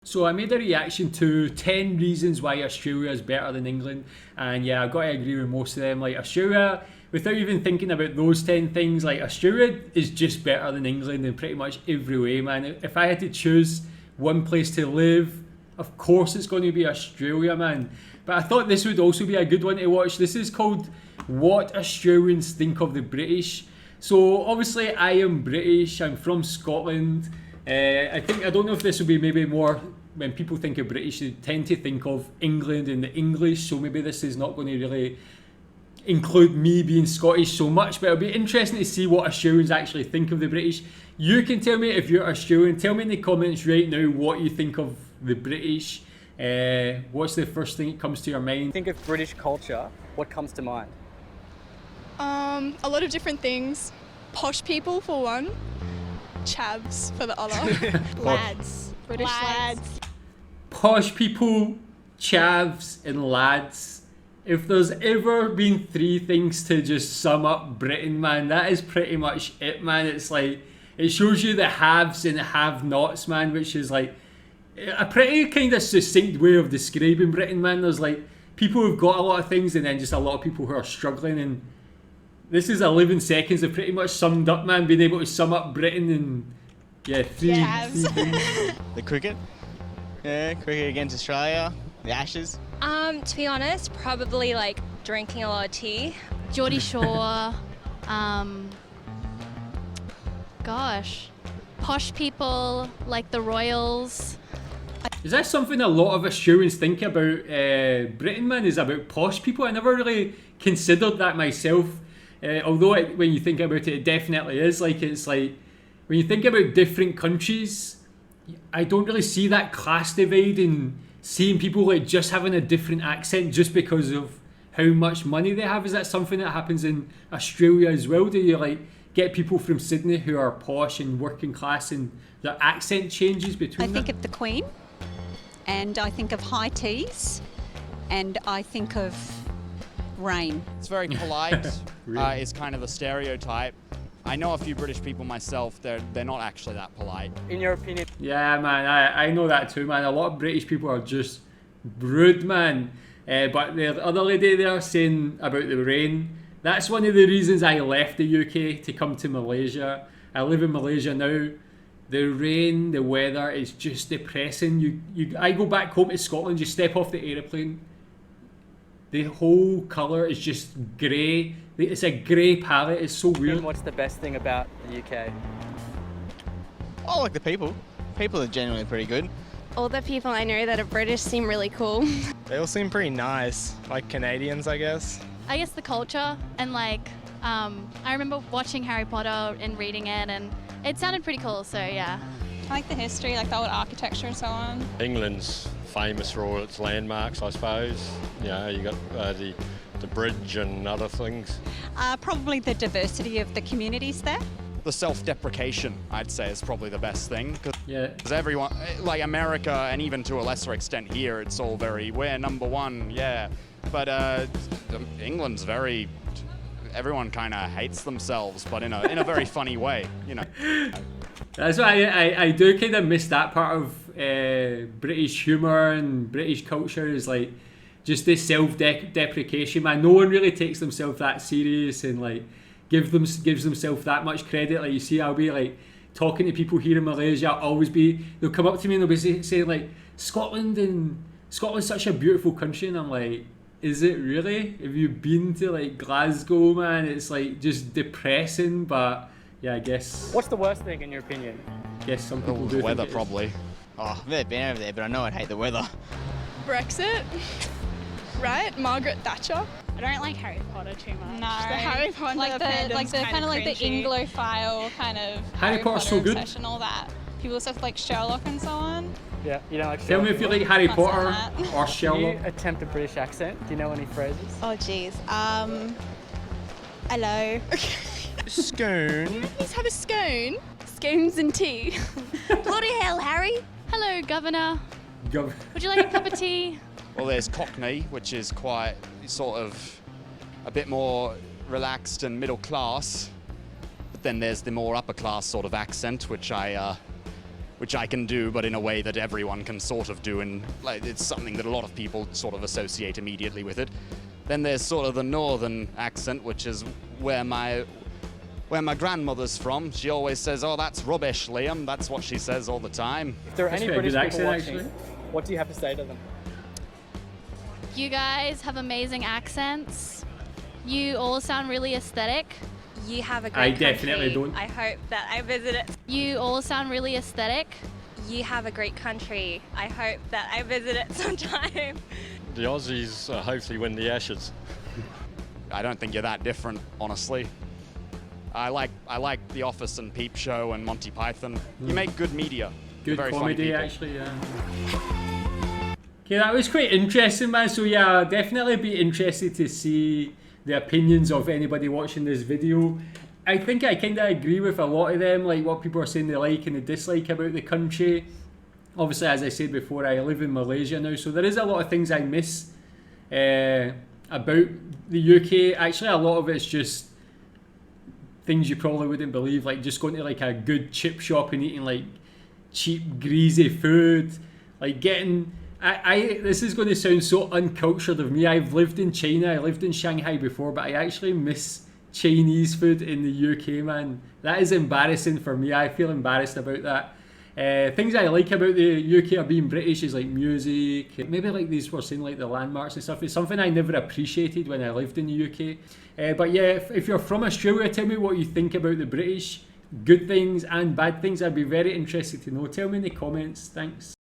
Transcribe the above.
So I made a reaction to 10 reasons why Australia is better than England, and yeah, I've got to agree with most of them. Like Australia, without even thinking about those 10 things, like Australia is just better than England in pretty much every way, man. If I had to choose one place to live, of course it's going to be Australia, man. But I thought this would also be a good one to watch. This is called What Australians Think of the British. So obviously I am British, I'm from Scotland. I don't know if this will be maybe more when people think of British, they tend to think of England and the English, so maybe this is not going to really include me being Scottish so much, but it'll be interesting to see what Australians actually think of the British. You can tell me if you're Australian, tell me in the comments right now what you think of the British. What's the first thing that comes to your mind? Think of British culture, what comes to mind? A lot of different things. Posh people for one, chavs for the other. Lads. British lads. Posh people, chavs and lads. If there's ever been three things to just sum up Britain, man, that is pretty much it, man. It's like, it shows you the haves and have-nots, man, which is like a pretty kind of succinct way of describing Britain, man. There's like people who've got a lot of things and then just a lot of people who are struggling, and this is 11 seconds of pretty much summed up, man, being able to sum up Britain in, yeah, three things. The cricket. Yeah, cricket against Australia. The Ashes. To be honest, probably like drinking a lot of tea. Geordie Shore. Posh people like the Royals. Is that something a lot of Australians think about Britain, man? Is about posh people? I never really considered that myself. Although when you think about it, it definitely is. Like, it's like when you think about different countries, I don't really see that class divide in seeing people like just having a different accent just because of how much money they have. Is that something that happens in Australia as well? Do you like get people from Sydney who are posh and working class and their accent changes between them? I think of the Queen, and I think of high teas, and I think of rain. It's very polite. Really? Is kind of a stereotype. I know a few British people myself, they're not actually that polite. In your opinion? Yeah, man, I know that too, man. A lot of British people are just rude, man. But the other lady there saying about the rain, that's one of the reasons I left the UK to come to Malaysia. I live in Malaysia now. The rain, the weather is just depressing. I go back home to Scotland, you step off the aeroplane, the whole colour is just grey. It's a grey palette. It's so weird. And what's the best thing about the UK? I like the people. People are generally pretty good. All the people I know that are British seem really cool. They all seem pretty nice, like Canadians, I guess. I guess the culture, and like, I remember watching Harry Potter and reading it, and it sounded pretty cool, so yeah. I like the history, like the old architecture and so on. England's famous for all its landmarks, I suppose. You know, you got the bridge and other things. Probably the diversity of the communities there. The self-deprecation, I'd say, is probably the best thing. Because everyone, like America, and even to a lesser extent here, it's all very, we're number one, yeah. But England's very, everyone kind of hates themselves, but in a very funny way, you know. That's why I do kind of miss that part of British humour and British culture, is like just this self-deprecation, man. No one really takes themselves that serious and like gives themselves that much credit. Like, you see, I'll be like talking to people here in Malaysia, they'll come up to me and they'll be saying like, Scotland's such a beautiful country, and I'm like, is it really? Have you been to like Glasgow, man? It's like just depressing, but yeah, I guess. What's the worst thing in your opinion? I guess some people do. The weather, probably. Oh, I've never been over there, but I know I'd hate the weather. Brexit, right? Margaret Thatcher. I don't like Harry Potter too much. No, the Harry Potter like the kind of like the Anglophile kind of Harry Potter's so good. And all that. People stuff like Sherlock and so on. Yeah, you don't like Tell Sherlock? me if you like Harry Potter or Sherlock. Can you attempt a British accent? Do you know any phrases? Oh jeez. Hello. Scone. Please have a scone. Scones and tea. Bloody hell, Harry. Hello, Governor. Would you like a cup of tea? Well, there's Cockney, which is quite sort of a bit more relaxed and middle class. But then there's the more upper class sort of accent, which I which I can do, but in a way that everyone can sort of do, and like, it's something that a lot of people sort of associate immediately with it. Then there's sort of the northern accent, which is where my grandmother's from. She always says, "Oh, that's rubbish, Liam." That's what she says all the time. If there are That's any quite a British good people accent, watching, actually. what do you have to say to them? You guys have amazing accents. You all sound really aesthetic. You have a great I country. definitely don't. I hope that I visit it. You all sound really aesthetic. You have a great country. I hope that I visit it sometime. The Aussies hopefully win the Ashes. I don't think you're that different, honestly. I like The Office and Peep Show and Monty Python. You make good media. Good Very funny comedy, people. actually, yeah. Okay, that was quite interesting, man. So yeah, I'll definitely be interested to see the opinions of anybody watching this video. I think I kind of agree with a lot of them, like what people are saying they like and they dislike about the country. Obviously, as I said before, I live in Malaysia now, so there is a lot of things I miss about the UK. Actually, a lot of it's just things you probably wouldn't believe, like just going to like a good chip shop and eating like cheap, greasy food, like getting... this is going to sound so uncultured of me. I've lived in China, I lived in Shanghai before, but I actually miss Chinese food in the UK, man. That is embarrassing for me. I feel embarrassed about that. Things I like about the UK of being British is like music, maybe like these were saying like the landmarks and stuff. It's something I never appreciated when I lived in the UK. But yeah, if you're from Australia, tell me what you think about the British. Good things and bad things. I'd be very interested to know. Tell me in the comments. Thanks.